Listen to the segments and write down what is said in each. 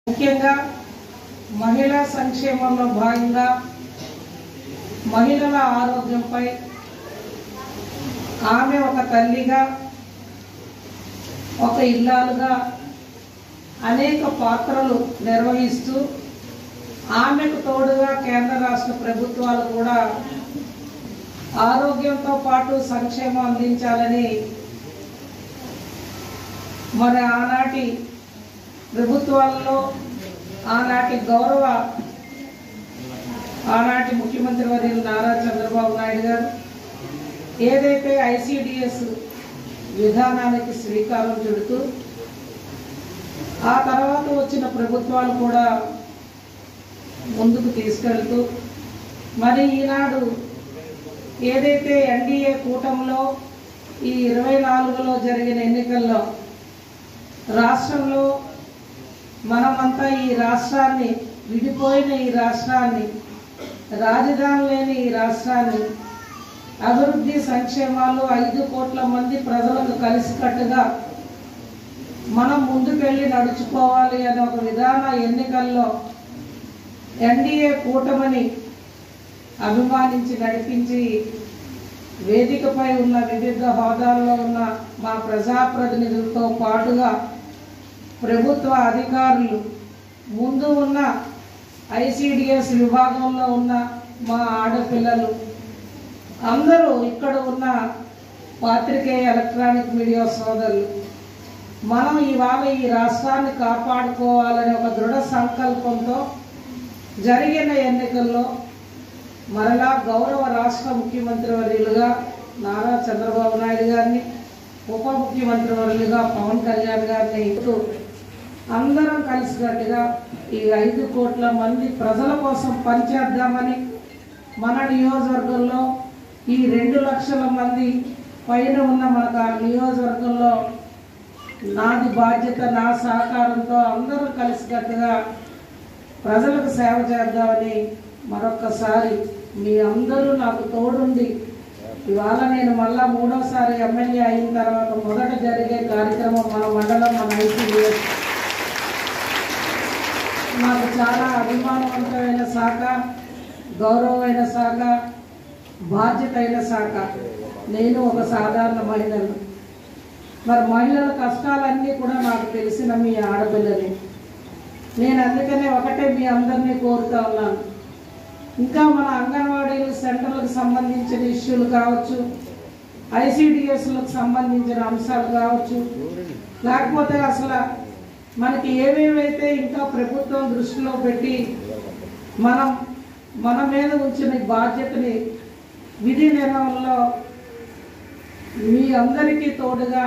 ముఖ్యంగా మహిళా సంక్షేమంలో భాగంగా మహిళల ఆరోగ్యంపై ఆమె ఒక తల్లిగా ఒక ఇల్లాలుగా అనేక పాత్రలు నిర్వహిస్తూ ఆమెకు తోడుగా కేంద్ర రాష్ట్ర ప్రభుత్వాలు కూడా ఆరోగ్యంతో పాటు సంక్షేమం అందించాలని మరి ఆనాటి ప్రభుత్వాలలో ఆనాటి ముఖ్యమంత్రి వర్యులు నారా చంద్రబాబు నాయుడు గారు ఏదైతే ఐసిడిఎస్ విధానానికి శ్రీకారం చుడుతూ ఆ తర్వాత వచ్చిన ప్రభుత్వాలు కూడా ముందుకు తీసుకెళ్తూ మరి ఈనాడు ఏదైతే ఎన్డీఏ కూటమిలో ఈ 24లో జరిగిన ఎన్నికల్లో రాష్ట్రంలో మనమంతా ఈ రాష్ట్రాన్ని విడిపోయిన ఈ రాష్ట్రాన్ని రాజధాని లేని ఈ రాష్ట్రాన్ని అభివృద్ధి సంక్షేమాలు 5 కోట్ల మంది ప్రజలకు కలిసికట్టుగా మనం ముందుకెళ్ళి నడుచుకోవాలి అనే ఒక విధాన ఎన్నికల్లో ఎన్డీఏ కూటమిని అభిమానించి నడిపించి వేదికపై ఉన్న వివిధ హోదాల్లో ఉన్న మా ప్రజాప్రతినిధులతో పాటుగా ప్రభుత్వ అధికారులు ముందు ఉన్న ఐసిడిఎస్ విభాగంలో ఉన్న మా ఆడపిల్లలు అందరూ ఇక్కడ ఉన్న పాత్రికేయ ఎలక్ట్రానిక్ మీడియా సోదరులు మనం ఇవాళ ఈ రాష్ట్రాన్ని కాపాడుకోవాలనే ఒక దృఢ సంకల్పంతో జరిగిన ఎన్నికల్లో మరలా గౌరవ రాష్ట్ర ముఖ్యమంత్రి వర్యులుగా నారా చంద్రబాబు నాయుడు గారిని ఉప ముఖ్యమంత్రి వర్యులుగా పవన్ కళ్యాణ్ గారిని అందరం కలిసికట్టుగా ఈ 5 కోట్ల మంది ప్రజల కోసం పనిచేద్దామని మన నియోజకవర్గంలో ఈ 2 లక్షల మంది పైన ఉన్న మన నియోజకవర్గంలో నాది బాధ్యత నా సహకారంతో అందరూ కలిసికట్టుగా ప్రజలకు సేవ చేద్దామని మరొక్కసారి మీ అందరూ నాకు తోడుండి ఇవాళ నేను మళ్ళా 3వసారి ఎమ్మెల్యే అయిన తర్వాత మొదట జరిగే కార్యక్రమం మన మండలం మన ఐసిడిఎస్ నాకు చాలా అభిమానవంతమైన శాఖ, గౌరవమైన శాఖ, బాధ్యత అయిన శాఖ. నేను ఒక సాధారణ మహిళను. మరి మహిళల కష్టాలన్నీ కూడా నాకు తెలిసిన మీ ఆడపిల్లని నేను అందుకనే ఒకటే మీ అందరినీ కోరుతా ఉన్నాను. ఇంకా మన అంగన్వాడీలు సెంటర్లకు సంబంధించిన ఇష్యూలు కావచ్చు, ఐసిడిఎస్లకు సంబంధించిన అంశాలు కావచ్చు, లేకపోతే అసలు మనకి ఏమేమైతే ఇంకా ప్రభుత్వం దృష్టిలో పెట్టి మన మీద ఉంచిన బాధ్యతని విధి నిర్వహణలో మీ అందరికీ తోడుగా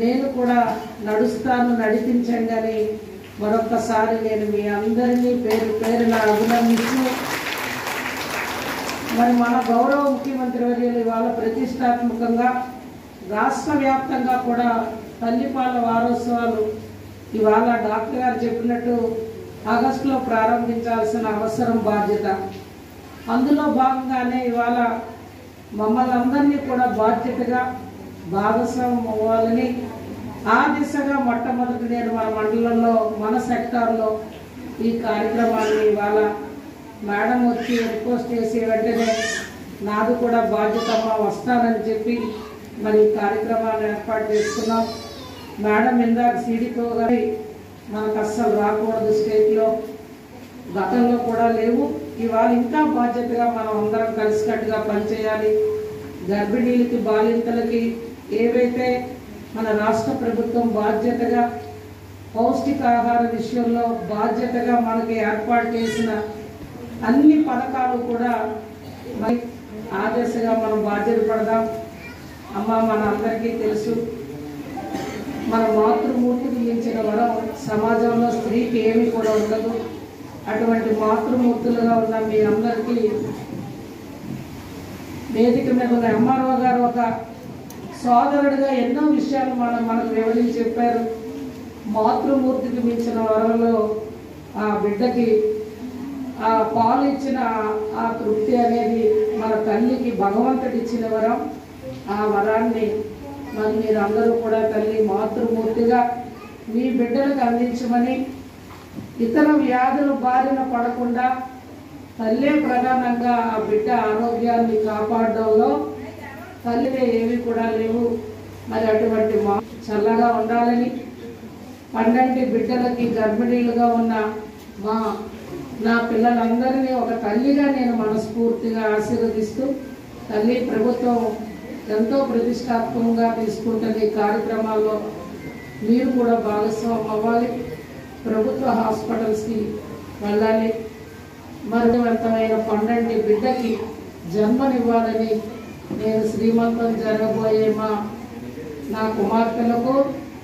నేను కూడా నడిపించండి అని మరొక్కసారి నేను మీ అందరినీ పేరున అభినందిస్తూ మరి మన గౌరవ ముఖ్యమంత్రి వర్యులు ఇవాళ ప్రతిష్టాత్మకంగా రాష్ట్ర వ్యాప్తంగా కూడా తల్లిపాల వారోత్సవాలు ఇవాళ డాక్టర్ గారు చెప్పినట్టు ఆగస్టులో ప్రారంభించాల్సిన అవసరం బాధ్యత. అందులో భాగంగానే ఇవాళ మమ్మల్ని అందరినీ కూడా బాధ్యతగా భాగస్వామ్యం అవ్వాలని ఆ దిశగా మొట్టమొదటి నేను మన మండలంలో మన సెక్టార్లో ఈ కార్యక్రమాన్ని ఇవాళ మేడం వచ్చి రిక్వెస్ట్ చేసి వెంటనే నాది కూడా బాధ్యతగా వస్తానని చెప్పి మరి ఈ కార్యక్రమాన్ని ఏర్పాటు చేసుకున్నాం. మేడం ఇందాక సీడీతో గారి మనకు అస్సలు రాకూడదు, స్టేట్లో గతంలో కూడా లేవు. ఇవాళ ఇంకా బాధ్యతగా మనం అందరం కలిసికట్టుగా పనిచేయాలి. గర్భిణీలకి బాలింతలకి ఏవైతే మన రాష్ట్ర ప్రభుత్వం బాధ్యతగా పౌష్టికాహార విషయంలో బాధ్యతగా మనకి ఏర్పాటు చేసిన అన్ని పథకాలు కూడా మరి ఆ దిశగా మనం బాధ్యత పడదాం. అమ్మ మన అందరికీ తెలుసు, మన మాతృమూర్తికి మించిన వరం సమాజంలో స్త్రీకి ఏమీ కూడా ఉండదు. అటువంటి మాతృమూర్తులుగా ఉన్న మీ అందరికీ వేదిక మీద ఉన్న ఎంఆర్ఓ గారు ఒక సోదరుడిగా ఎన్నో విషయాలు మనకు వివరించి చెప్పారు. మాతృమూర్తికి మించిన వరంలో ఆ బిడ్డకి ఆ పాలు ఇచ్చిన ఆ తృప్తి అనేది మన తల్లికి భగవంతుడు ఇచ్చిన వరం. ఆ వరాన్ని మరి మీరందరూ కూడా తల్లి మాతృమూర్తిగా మీ బిడ్డలకు అందించమని ఇతర వ్యాధుల బారిన పడకుండా తల్లే ప్రధానంగా ఆ బిడ్డ ఆరోగ్యాన్ని కాపాడడంలో తల్లిదే ఏవి కూడా లేవు. మరి అటువంటి మా చల్లగా ఉండాలని పండంటి బిడ్డలకి గర్భిణీలుగా ఉన్న నా పిల్లలందరినీ ఒక తల్లిగా నేను మనస్ఫూర్తిగా ఆశీర్వదిస్తూ, తల్లి ప్రభుత్వం ఎంతో ప్రతిష్టాత్మకంగా తీసుకుంటున్న ఈ కార్యక్రమాల్లో మీరు కూడా భాగస్వామ్యం అవ్వాలి. ప్రభుత్వ హాస్పిటల్స్కి వెళ్ళాలి. మరణవంతమైన పండంటి బిడ్డకి జన్మనివ్వాలని నేను శ్రీమంతం జరగబోయే నా కుమార్తెలకు,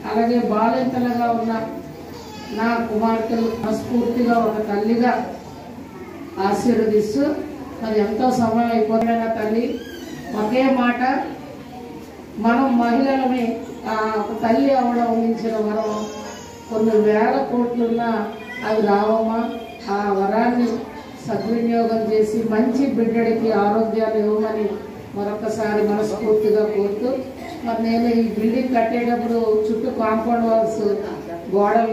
అలాగే బాలింతలుగా ఉన్న నా కుమార్తెలు మనస్ఫూర్తిగా ఒక తల్లిగా ఆశీర్వదిస్తూ, మరి ఎంతో సమయం అయిపోయిన తల్లి ఒకే మాట, మనం మహిళలమే ఒక తల్లి అవడం మించిన వరం కొన్ని వేల కోట్లున్నా అవి రావమ్మా. ఆ వరాన్ని సద్వినియోగం చేసి మంచి బిడ్డడికి ఆరోగ్యాన్ని ఇవ్వమని మరొకసారి మనస్ఫూర్తిగా కోరుతూ, మరి నేను ఈ బిల్డింగ్ కట్టేటప్పుడు చుట్టూ కాంపౌండ్ వాల్స్ గోడలు